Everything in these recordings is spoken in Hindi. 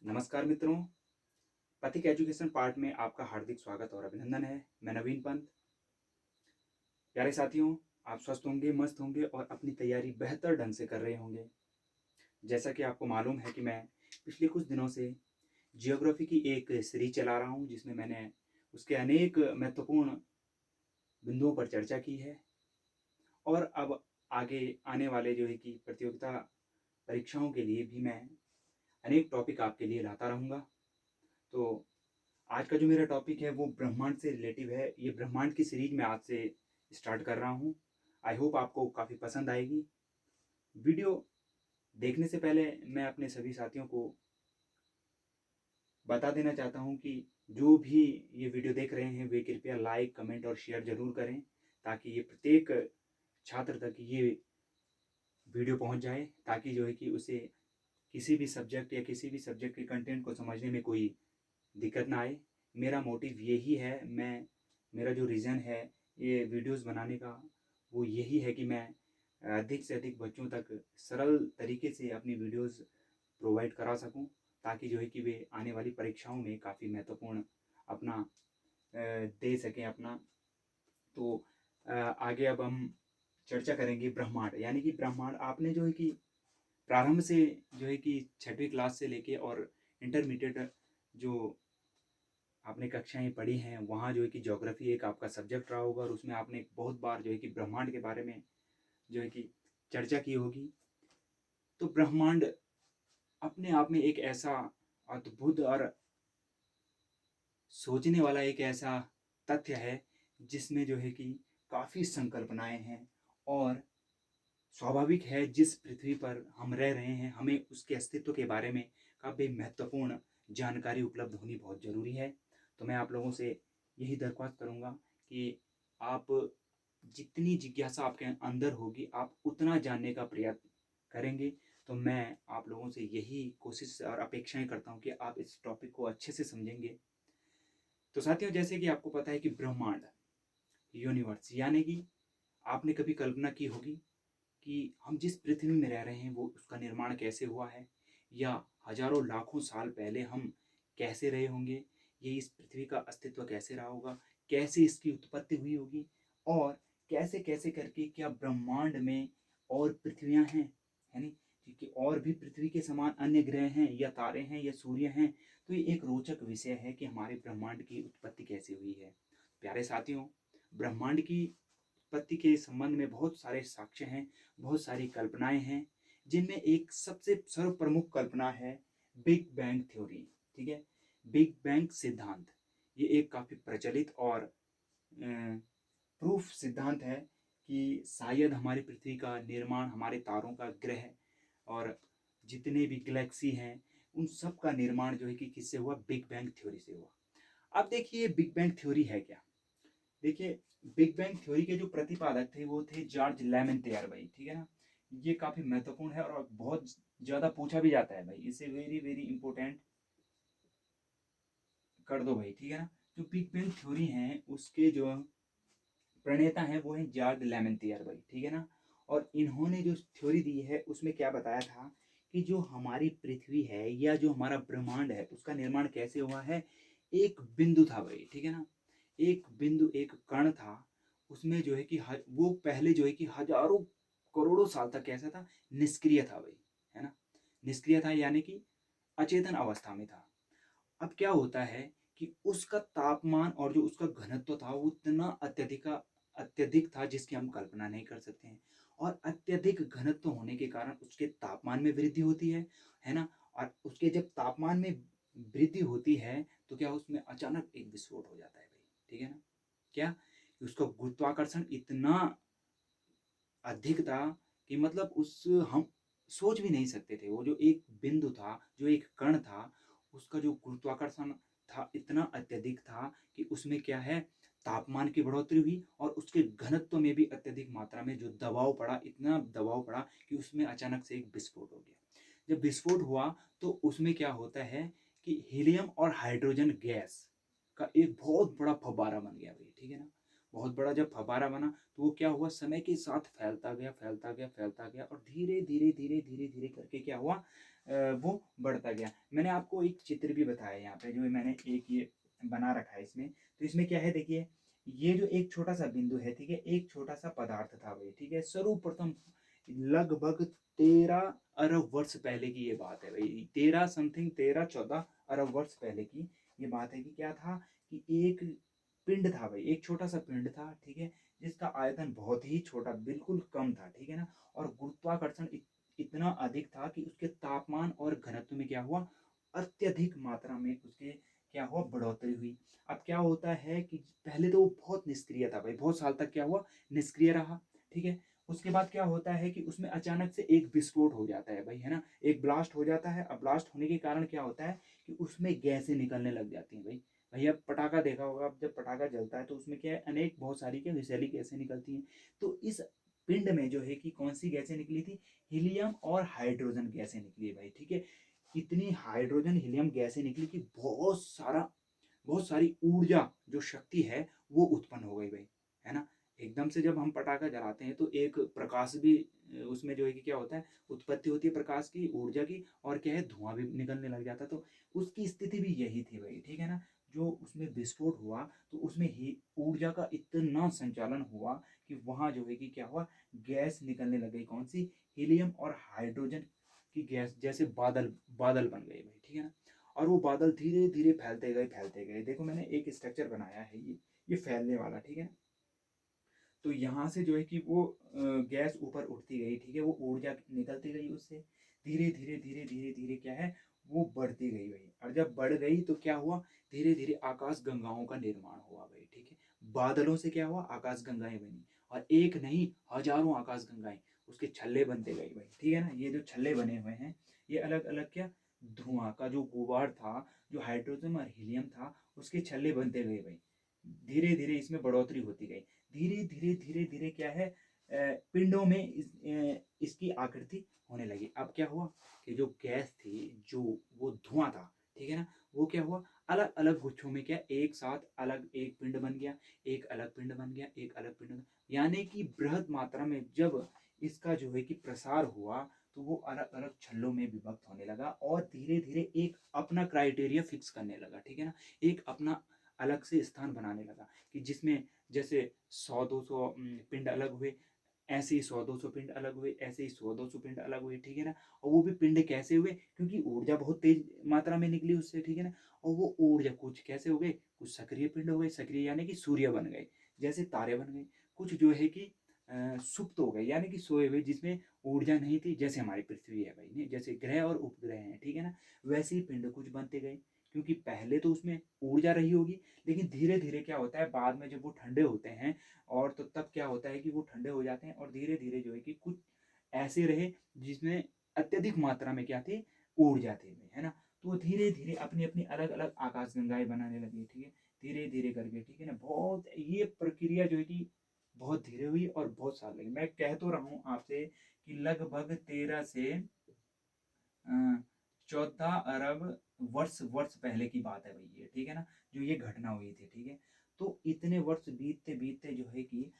नमस्कार मित्रों, पथिक एजुकेशन पार्ट में आपका हार्दिक स्वागत और अभिनंदन है। मैं नवीन पंत। प्यारे साथियों, आप स्वस्थ होंगे, मस्त होंगे और अपनी तैयारी बेहतर ढंग से कर रहे होंगे। जैसा कि आपको मालूम है कि मैं पिछले कुछ दिनों से जियोग्राफी की एक सीरीज चला रहा हूँ, जिसमें मैंने उसके अनेक महत्वपूर्ण बिंदुओं पर चर्चा की है। और अब आगे आने वाले जो है कि प्रतियोगिता परीक्षाओं के लिए भी मैं अनेक टॉपिक आपके लिए लाता रहूँगा। तो आज का जो मेरा टॉपिक है वो ब्रह्मांड से रिलेटिव है। ये ब्रह्मांड की सीरीज मैं आज से स्टार्ट कर रहा हूँ। आई होप आपको काफ़ी पसंद आएगी। वीडियो देखने से पहले मैं अपने सभी साथियों को बता देना चाहता हूँ कि जो भी ये वीडियो देख रहे हैं वे कृपया लाइक, कमेंट और शेयर ज़रूर करें, ताकि ये प्रत्येक छात्र तक ये वीडियो पहुँच जाए, ताकि जो है कि उसे किसी भी सब्जेक्ट या किसी भी सब्जेक्ट के कंटेंट को समझने में कोई दिक्कत ना आए। मेरा मोटिव यही है, मेरा जो रीज़न है ये वीडियोस बनाने का, वो यही है कि मैं अधिक से अधिक बच्चों तक सरल तरीके से अपनी वीडियोस प्रोवाइड करा सकूं, ताकि जो है कि वे आने वाली परीक्षाओं में काफ़ी महत्वपूर्ण अपना दे सकें अपना। तो आगे अब हम चर्चा करेंगे ब्रह्मांड, यानी कि ब्रह्मांड आपने जो है कि प्रारंभ से जो है कि 6वीं क्लास से लेके और इंटरमीडिएट जो आपने कक्षाएं पढ़ी हैं, वहाँ जो है कि ज्योग्राफी एक आपका सब्जेक्ट रहा होगा और उसमें आपने बहुत बार जो है कि ब्रह्मांड के बारे में जो है कि चर्चा की होगी। तो ब्रह्मांड अपने आप में एक ऐसा अद्भुत और सोचने वाला एक ऐसा तथ्य है, जिसमें जो है कि काफ़ी संकल्पनाएं हैं। और स्वाभाविक है, जिस पृथ्वी पर हम रह रहे हैं हमें उसके अस्तित्व के बारे में काफ़ी महत्वपूर्ण जानकारी उपलब्ध होनी बहुत ज़रूरी है। तो मैं आप लोगों से यही दरख्वास्त करूँगा कि आप जितनी जिज्ञासा आपके अंदर होगी आप उतना जानने का प्रयत्न करेंगे। तो मैं आप लोगों से यही कोशिश और अपेक्षाएं करता हूँ कि आप इस टॉपिक को अच्छे से समझेंगे। तो साथियों, जैसे कि आपको पता है कि ब्रह्मांड, यूनिवर्स, यानी कि आपने कभी कल्पना की होगी कि हम जिस पृथ्वी में रह रहे हैं वो उसका निर्माण कैसे हुआ है, या हजारों लाखों साल पहले हम कैसे रहे होंगे, ये इस पृथ्वी का अस्तित्व कैसे रहा होगा, कैसे इसकी उत्पत्ति हुई होगी, और कैसे कैसे करके क्या ब्रह्मांड में और पृथ्वियां हैं, है नी, क्योंकि और भी पृथ्वी के समान अन्य ग्रह हैं या तारे हैं या सूर्य हैं। तो ये एक रोचक विषय है कि हमारे ब्रह्मांड की उत्पत्ति कैसे हुई है। प्यारे साथियों, ब्रह्मांड की उत्पत्ति के संबंध में बहुत सारे साक्ष्य हैं, बहुत सारी कल्पनाएं हैं, जिनमें एक सबसे सर्वप्रमुख कल्पना है बिग बैंग थ्योरी। ठीक है, बिग बैंग सिद्धांत। ये एक काफ़ी प्रचलित और प्रूफ सिद्धांत है कि शायद हमारी पृथ्वी का निर्माण, हमारे तारों का, ग्रह और जितने भी गैलेक्सी हैं, उन सब का निर्माण जो है कि किससे हुआ, बिग बैंग थ्योरी से हुआ। अब देखिए बिग बैंग थ्योरी है क्या। देखिए, बिग बैंग थ्योरी के जो प्रतिपादक थे वो थे जॉर्ज लेमेंटेयर भाई। ठीक है ना, ये काफी महत्वपूर्ण है और बहुत ज्यादा पूछा भी जाता है भाई, इसे वेरी वेरी इंपॉर्टेंट कर दो भाई। ठीक है ना, जो बिग बैंग थ्योरी है उसके जो प्रणेता हैं वो हैं जॉर्ज लेमेंटियर भाई। ठीक है ना, और इन्होंने जो थ्योरी दी है उसमें क्या बताया था कि जो हमारी पृथ्वी है या जो हमारा ब्रह्मांड है उसका निर्माण कैसे हुआ है। एक बिंदु था भाई, ठीक है ना, एक बिंदु, एक कण था, उसमें जो है कि वो पहले जो है कि हजारों करोड़ों साल तक कैसा था, निष्क्रिय था भाई, है ना, निष्क्रिय था, यानी कि अचेतन अवस्था में था। अब क्या होता है कि उसका तापमान और जो उसका घनत्व था वो इतना अत्यधिक था जिसकी हम कल्पना नहीं कर सकते हैं। और अत्यधिक घनत्व होने के कारण उसके तापमान में वृद्धि होती है ना, और उसके जब तापमान में वृद्धि होती है तो क्या उसमें अचानक एक विस्फोट हो जाता है भाई। ठीक है ना, क्या कि उसका गुरुत्वाकर्षण इतना अधिक था कि मतलब उस हम सोच भी नहीं सकते थे। वो जो एक बिंदु था, जो एक कण था, उसका जो गुरुत्वाकर्षण था इतना अत्यधिक था कि उसमें क्या है, तापमान की बढ़ोतरी हुई और उसके घनत्व में भी अत्यधिक मात्रा में जो दबाव पड़ा, इतना दबाव पड़ा कि उसमें अचानक से एक विस्फोट हो गया। जब विस्फोट हुआ तो उसमें क्या होता है कि हीलियम और हाइड्रोजन गैस का एक बहुत बड़ा फव्वारा बन गया भाई। ठीक है ना, बहुत बड़ा जब फव्वारा बना तो वो क्या हुआ, समय के साथ फैलता गया, फैलता गया, फैलता गया और धीरे, धीरे, धीरे, धीरे, धीरे करके क्या हुआ, वो बढ़ता गया। मैंने आपको एक चित्र भी बताया यहाँ पे, जो मैंने एक ये बना रखा है इसमें। तो इसमें क्या है देखिए, ये जो एक छोटा-सा बिंदु है, ठीक है? एक छोटा-सा पदार्थ था भाई, ठीक है? सर्वप्रथम लगभग 13 अरब वर्ष पहले की ये बात है भाई। 13 समथिंग 13-14 अरब वर्ष पहले की ये बात है कि क्या था कि एक पिंड था भाई, एक छोटा-सा पिंड था, ठीक है? जिसका आयतन बहुत ही छोटा, बिल्कुल कम था, ठीक है ना? और गुरुत्वाकर्षण इतना अधिक था कि उसके तापमान और घनत्व में क्या हुआ, अत्यधिक मात्रा में उसके क्या हुआ, बढ़ोतरी हुई। अब क्या होता है कि पहले तो वो बहुत निष्क्रिय था भाई, बहुत साल तक क्या हुआ, निष्क्रिय रहा, ठीक है? उसके बाद क्या होता है कि उसमें अचानक से एक विस्फोट हो जाता है भाई, है ना? एक ब्लास्ट हो जाता है। अब ब्लास्ट होने के कारण क्या होता है कि उसमें गैसें निकलने लग जाती हैं भाई। भैया पटाखा देखा होगा, अब जब पटाखा जलता है तो उसमें क्या है, अनेक बहुत सारी क्या विषैली गैसें निकलती हैं। तो इस पिंड में जो है कि कौन सी गैसें निकली थी, हीलियम और हाइड्रोजन गैसें निकली है भाई, ठीक है? इतनी हाइड्रोजन हीलियम गैसें निकली कि बहुत सारी ऊर्जा जो शक्ति है वो उत्पन्न हो गई भाई, है ना? एकदम से जब हम पटाखा जलाते हैं तो एक प्रकाश भी उसमें जो है कि क्या होता है, उत्पत्ति होती है प्रकाश की, ऊर्जा की, और क्या है, धुआं भी निकलने लग जाता है। तो उसकी स्थिति भी यही थी भाई, ठीक है ना? जो उसमें विस्फोट हुआ तो उसमें ही ऊर्जा का इतना संचालन हुआ कि वहां जो है कि क्या हुआ, गैस निकलने लग गई, कौन सी, हीलियम और हाइड्रोजन की गैस, जैसे बादल बादल बन गए भाई, ठीक है ना? और वो बादल धीरे धीरे फैलते गए, फैलते गए। देखो मैंने एक स्ट्रक्चर बनाया है, ये फैलने वाला, ठीक है? तो यहाँ से जो है कि वो गैस ऊपर उठती गई, ठीक है? वो ऊर्जा निकलती गई उससे, धीरे धीरे धीरे धीरे धीरे क्या है, वो बढ़ती गई भाई। और जब बढ़ गई तो क्या हुआ, धीरे धीरे आकाश गंगाओं का निर्माण हुआ भाई, ठीक है? बादलों से क्या हुआ, आकाश गंगाएं बनी, और एक नहीं, हजारों आकाश गंगाएं, उसके छल्ले बनते गए भाई, ठीक है ना? ये जो छल्ले बने हुए हैं, ये अलग अलग क्या, धुआं का जो गुबार था, जो हाइड्रोजन और हीलियम था, उसके छल्ले बनते गए भाई। धीरे धीरे इसमें बढ़ोतरी होती गई, धीरे धीरे धीरे धीरे क्या है, पिंडों में इसकी आकृति होने लगी। अब क्या हुआ कि जो गैस थी, जो वो धुआं था, ठीक है ना, वो क्या हुआ, अलग अलग गुच्छों में क्या, एक साथ अलग एक पिंड बन गया, एक अलग पिंड बन गया, एक अलग पिंड बन, यानी कि बृहद मात्रा में जब इसका जो है कि प्रसार हुआ तो वो अलग अलग छल्लों में विभक्त होने लगा और धीरे धीरे एक अपना क्राइटेरिया फिक्स करने लगा, ठीक है ना? एक अपना अलग से स्थान बनाने लगा कि जिसमें जैसे 100-200 पिंड अलग हुए, ऐसे ही 100-200 पिंड अलग हुए, ऐसे ही 100-200 पिंड अलग हुए, ठीक है ना? और वो भी पिंड कैसे हुए, क्योंकि ऊर्जा बहुत तेज मात्रा में निकली उससे, ठीक है ना? और वो ऊर्जा कुछ कैसे हो गए, कुछ सक्रिय पिंड हो गए, सक्रिय यानी कि सूर्य बन गए, जैसे तारे बन गए। कुछ जो है कि सुप्त हो गए, यानी कि सोए हुए, जिसमें ऊर्जा नहीं थी, जैसे हमारी पृथ्वी है भाई, नहीं, जैसे ग्रह और उपग्रह हैं, ठीक है ना? वैसे ही पिंड कुछ बनते गए, क्योंकि पहले तो उसमें ऊर्जा रही होगी, लेकिन धीरे धीरे क्या होता है, बाद में जब वो ठंडे होते हैं, और तो तब क्या होता है कि वो ठंडे हो जाते हैं और धीरे धीरे जो है कि कुछ ऐसे रहे जिसमें अत्यधिक मात्रा में क्या थी, ऊर्जा थी, है ना? तो वो धीरे धीरे अपनी अपनी अलग अलग आकाश गंगाएं बनाने लगी, ठीक है? धीरे धीरे करके, ठीक है ना? बहुत ये प्रक्रिया जो है कि बहुत धीरे हुई और बहुत साल लगे। मैं कह तो रहा हूँ आपसे कि लगभग 13 से 14 अरब वर्ष पहले की बात है भाई ये, ठीक है ना? जो ये घटना हुई थी, ठीक है? तो इतने वर्ष बीतते बीतते जो है कि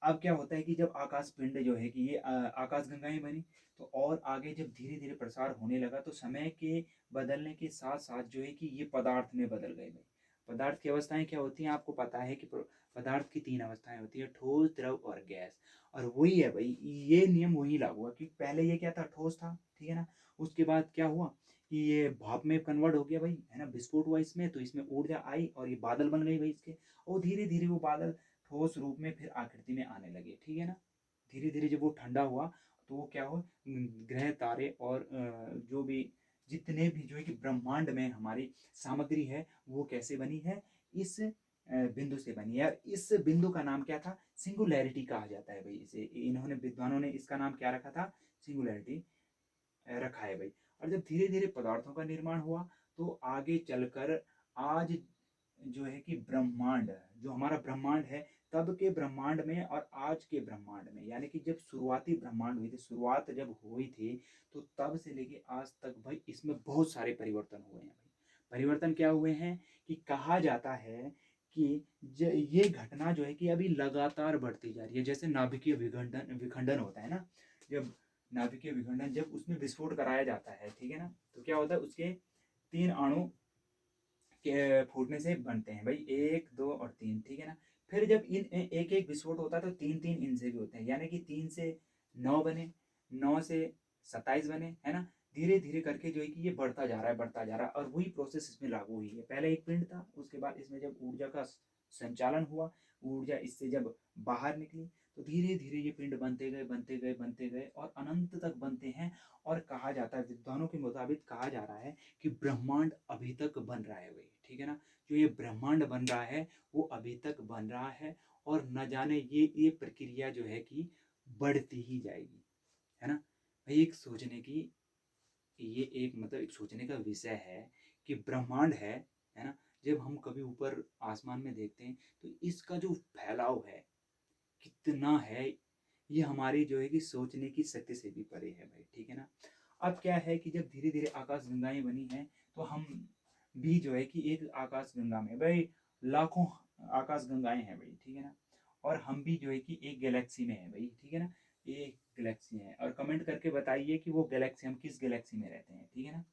अब क्या होता है कि जब आकाश पिंड जो है कि ये आकाश गंगाएं बनी, तो और आगे जब धीरे धीरे प्रसार होने लगा तो समय के बदलने के साथ साथ जो है कि ये पदार्थ में बदल गए भाई। पदार्थ की अवस्थाएं क्या होती हैं, आपको पता है कि पदार्थ की 3 अवस्थाएं होती है, ठोस, द्रव और गैस। और वही है भाई, ये नियम वही लागू हुआ कि पहले ये क्या था, ठोस था, ठीक है ना? उसके बाद क्या हुआ कि ये भाप में कन्वर्ट हो गया भाई, है ना? विस्फोट हुआ इसमें, तो इसमें ऊर्जा आई और ये बादल बन गई भाई इसके, और धीरे धीरे वो बादल ठोस रूप में फिर आकृति में आने लगे, ठीक है ना? धीरे धीरे जब वो ठंडा हुआ तो वो क्या हुआ, ग्रह तारे और जो भी जितने भी जो है कि ब्रह्मांड में हमारी सामग्री है वो कैसे बनी है, इस बिंदु से बनी है। और इस बिंदु का नाम क्या था, सिंगुलैरिटी कहा जाता है भाई इसे। इन्होंने, विद्वानों ने इसका नाम क्या रखा था, सिंगुलैरिटी रखा है भाई। और जब धीरे धीरे पदार्थों का निर्माण हुआ तो आगे चलकर आज जो है कि ब्रह्मांड, जो हमारा ब्रह्मांड है, तब के ब्रह्मांड में और आज के ब्रह्मांड में, यानी कि जब शुरुआती ब्रह्मांड हुई थी, शुरुआत जब हुई थी, तो तब से लेके आज तक भाई इसमें बहुत सारे परिवर्तन हुए हैं भाई। परिवर्तन क्या हुए हैं कि कहा जाता है कि ये घटना जो है कि अभी लगातार बढ़ती जा रही है। जैसे नाभिकीय विखंडन विखंडन होता है ना, जब नाभिकीय विखंडन जब उसमें विस्फोट कराया जाता है, ठीक है ना, तो क्या होता है, उसके 3 अणु के फूटने से बनते हैं भाई, 1, 2 और 3, ठीक है ना। फिर जब इन एक-एक विस्फोट होता है तो 3-3 इनसे भी होते हैं, यानी कि 3 से 9 बने, 9 से 27 बने, है ना। धीरे-धीरे करके जो है कि ये बढ़ता जा रहा है, बढ़ता जा रहा है, और वही प्रोसेस इसमें लागू हुई है। पहले एक पिंड था, उसके बाद इसमें जब ऊर्जा का संचालन हुआ, ऊर्जा इससे जब बाहर निकली, तो धीरे-धीरे ये पिंड बनते गए, बनते गए, बनते गए और अनंत तक बनते हैं। और कहा जाता है, विद्वानों के मुताबिक कहा जा रहा है कि ब्रह्मांड अभी तक बन रहा है भाई, ठीक है ना। जो ये ब्रह्मांड बन रहा है वो अभी तक बन रहा है, और न जाने ये प्रक्रिया जो है कि बढ़ती ही जाएगी, है ना। भाई एक सोचने की, ये एक मतलब एक सोचने का विषय है कि ब्रह्मांड है ना। जब हम कभी ऊपर आसमान में देखते हैं तो इसका जो फैलाव है कितना है, ये हमारी जो है कि सोचने की शक्ति से भी परे है भाई, ठीक है ना। अब क्या है कि जब धीरे धीरे आकाश गंगाएं बनी हैं, तो हम भी जो है कि एक आकाश गंगा में भाई, लाखों आकाश गंगाएं हैं भाई, ठीक है ना। और हम भी जो है कि एक गैलेक्सी में है भाई, ठीक है ना। एक गैलेक्सी है, और कमेंट करके बताइए कि वो गैलेक्सी, हम किस गैलेक्सी में रहते हैं, ठीक है ना।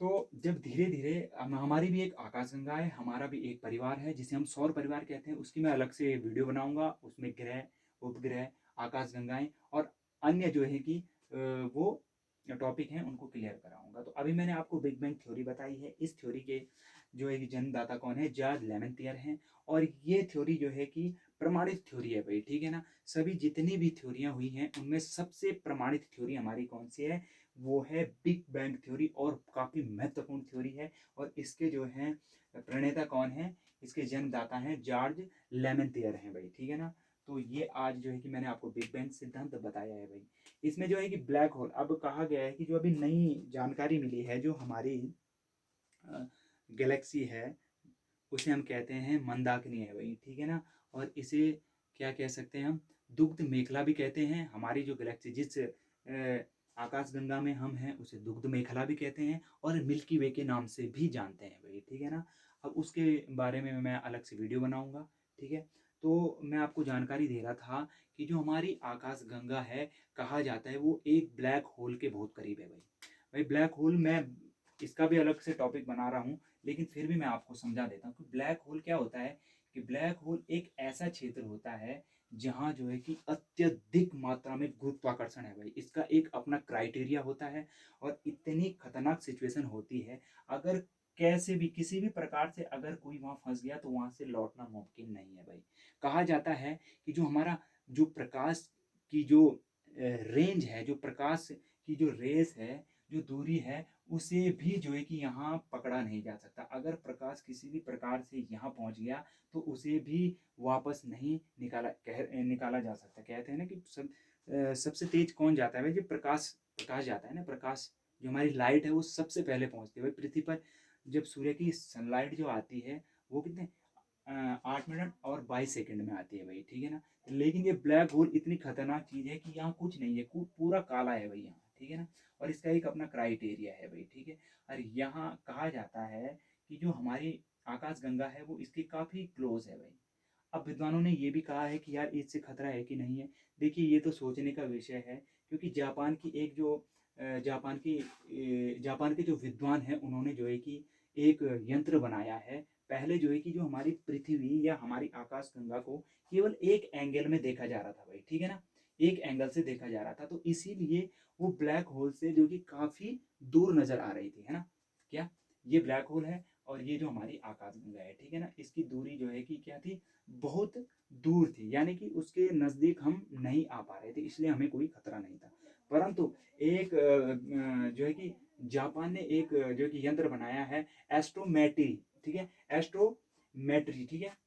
तो जब धीरे धीरे हमारी भी एक आकाशगंगा है, हमारा भी एक परिवार है जिसे हम सौर परिवार कहते हैं, उसकी मैं अलग से वीडियो बनाऊंगा, उसमें ग्रह, उपग्रह, आकाशगंगाएं और अन्य जो है कि वो टॉपिक हैं उनको क्लियर कराऊंगा। तो अभी मैंने आपको बिग बैंग थ्योरी बताई है। इस थ्योरी के जो है कि जन्मदाता कौन है, जॉर्ज लेमेंटियर हैं। और ये थ्योरी जो है कि प्रमाणित थ्योरी है भाई, ठीक है ना। सभी जितनी भी थ्योरियां हुई हैं उनमें सबसे प्रमाणित थ्योरी हमारी कौन सी है, वो है बिग बैंग थ्योरी, और काफ़ी महत्वपूर्ण थ्योरी है। और इसके जो हैं प्रणेता कौन है, इसके जन्मदाता हैं जॉर्ज लेमेंटियर हैं भाई, ठीक है ना। तो ये आज जो है कि मैंने आपको बिग बैंग सिद्धांत बताया है भाई। इसमें जो है कि ब्लैक होल, अब कहा गया है कि जो अभी नई जानकारी मिली है, जो हमारी गैलेक्सी है उसे हम कहते हैं मंदाकिनी है भाई, ठीक है ना। और इसे क्या कह सकते हैं हम, दुग्ध मेखला भी कहते हैं। हमारी जो गैलेक्सी जिस आकाश गंगा में हम हैं उसे दुग्ध मेखला भी कहते हैं, और मिल्की वे के नाम से भी जानते हैं भाई, ठीक है ना। अब उसके बारे में मैं अलग से वीडियो बनाऊंगा, ठीक है। तो मैं आपको जानकारी दे रहा था कि जो हमारी आकाश गंगा है, कहा जाता है वो एक ब्लैक होल के बहुत करीब है भाई। भाई ब्लैक होल, मैं इसका भी अलग से टॉपिक बना रहा हूँ, लेकिन फिर भी मैं आपको समझा देता हूँ कि ब्लैक होल क्या होता है। कि ब्लैक होल एक ऐसा क्षेत्र होता है जहाँ जो है कि अत्यधिक मात्रा में गुरुत्वाकर्षण है भाई, इसका एक अपना क्राइटेरिया होता है। और इतनी खतरनाक सिचुएशन होती है, अगर कैसे भी किसी भी प्रकार से अगर कोई वहाँ फंस गया तो वहाँ से लौटना मुमकिन नहीं है भाई। कहा जाता है कि जो हमारा जो प्रकाश की जो रेंज है, जो प्रकाश की जो रेस है, जो दूरी है, उसे भी जो है कि यहाँ पकड़ा नहीं जा सकता। अगर प्रकाश किसी भी प्रकार से यहाँ पहुँच गया तो उसे भी वापस नहीं निकाला जा सकता। कहते हैं ना कि सबसे तेज कौन जाता है भाई, जो प्रकाश प्रकाश जाता है ना, प्रकाश जो हमारी लाइट है वो सबसे पहले पहुँचती है भाई पृथ्वी पर। जब सूर्य की सनलाइट जो आती है वो कितने 8 मिनट और 22 सेकंड में आती है भाई, ठीक है ना। लेकिन ये ब्लैक होल इतनी खतरनाक चीज़ है कि यहाँ कुछ नहीं है, पूरा काला है भाई यहाँ, ठीक है ना। और इसका एक अपना क्राइटेरिया है भाई, ठीक है। और यहाँ कहा जाता है कि जो हमारी आकाश गंगा है वो इसके काफ़ी क्लोज है भाई। अब विद्वानों ने ये भी कहा है कि यार इससे खतरा है कि नहीं है। देखिए ये तो सोचने का विषय है, क्योंकि जापान की एक जो जापान के जो विद्वान हैं उन्होंने जो है कि एक यंत्र बनाया है। पहले जो है कि जो हमारी पृथ्वी या हमारी आकाश गंगा को केवल एक एंगल में देखा जा रहा था भाई, ठीक है ना। एक एंगल से देखा जा रहा था, तो इसीलिए वो ब्लैक होल से जो कि काफ़ी दूर नज़र आ रही थी, है ना। क्या ये ब्लैक होल है, और ये जो हमारी आकाश गंगा है, ठीक है ना, इसकी दूरी जो है कि क्या थी, बहुत दूर थी, यानी कि उसके नज़दीक हम नहीं आ पा रहे थे, इसलिए हमें कोई खतरा नहीं था। परंतु एक जो है कि जापान ने एक जो है कि यंत्र बनाया है, एस्ट्रोमेट्री, ठीक है, एस्ट्रोमेट्री, ठीक है।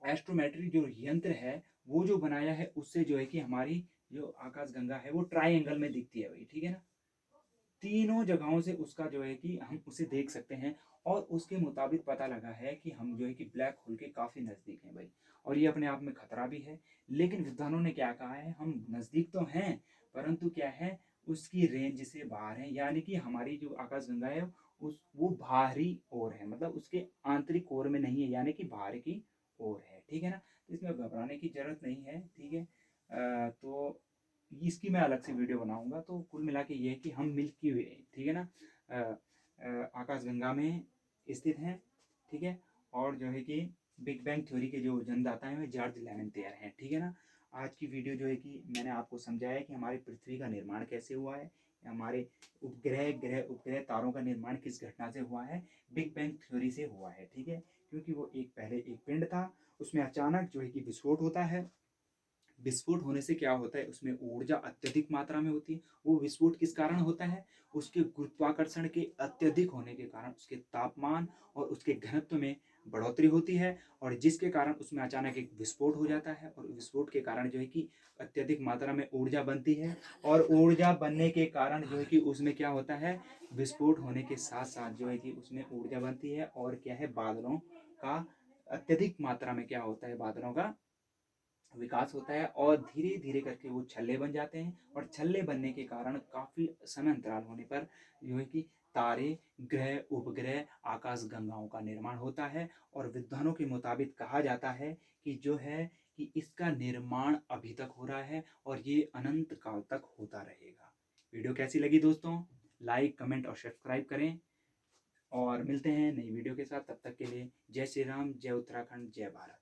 एस्ट्रोमेट्री जो यंत्र है वो जो बनाया है, उससे जो है कि हमारी जो आकाश गंगा है वो ट्राइंगल में दिखती है भाई, ठीक है ना। तीनों जगहों से उसका जो है कि हम उसे देख सकते हैं। और उसके मुताबिक पता लगा है कि हम जो है कि ब्लैक होल के काफ़ी नज़दीक हैं भाई। और ये अपने आप में खतरा भी है। लेकिन विद्वानों ने क्या कहा है, हम नज़दीक तो हैं, परंतु क्या है, उसकी रेंज से बाहर है, यानी कि हमारी जो आकाशगंगा है उस वो बाहरी ओर है, मतलब उसके आंतरिक ओर में नहीं है, यानी कि बाहर की ओर है, ठीक है ना। तो इसमें घबराने की ज़रूरत नहीं है, ठीक है। तो इसकी मैं अलग से वीडियो बनाऊंगा। तो कुल मिला के ये है कि हम मिल्की वे, ठीक है ना, आकाशगंगा में स्थित हैं, ठीक है। और जो है कि बिग बैंग थ्योरी के जो जन्मदाता हैं वे जॉर्ज लेवेंटियर हैं, ठीक है ना। आज की वीडियो जो है कि मैंने आपको समझाया कि हमारी पृथ्वी का निर्माण कैसे हुआ है, हमारे उपग्रह ग्रह उपग्रह तारों का निर्माण किस घटना से हुआ है, बिग बैंग थ्योरी से हुआ है, ठीक है। क्योंकि वो एक पहले एक पिंड था, उसमें अचानक जो है कि विस्फोट होता है। विस्फोट होने से क्या होता है, उसमें ऊर्जा अत्यधिक मात्रा में होती है। वो विस्फोट किस कारण होता है, उसके गुरुत्वाकर्षण के अत्यधिक होने के कारण उसके तापमान और उसके घनत्व में बढ़ोतरी होती है, और जिसके कारण उसमें अचानक एक विस्फोट हो जाता है, और विस्फोट के कारण जो है कि अत्यधिक मात्रा में ऊर्जा बनती है, और ऊर्जा बनने के कारण जो है कि उसमें क्या होता है, विस्फोट होने के साथ साथ जो है कि उसमें ऊर्जा बनती है, और क्या है, बादलों का अत्यधिक मात्रा में क्या होता है, बादलों का विकास होता है, और धीरे धीरे करके वो छल्ले बन जाते हैं, और छल्ले बनने के कारण काफ़ी समय अंतराल होने पर जो है कि तारे, ग्रह, उपग्रह, आकाश गंगाओं का निर्माण होता है। और विद्वानों के मुताबिक कहा जाता है कि जो है कि इसका निर्माण अभी तक हो रहा है, और ये अनंत काल तक होता रहेगा। वीडियो कैसी लगी दोस्तों, लाइक कमेंट और सब्सक्राइब करें, और मिलते हैं नई वीडियो के साथ। तब तक के लिए जय श्री राम, जय उत्तराखंड, जय भारत।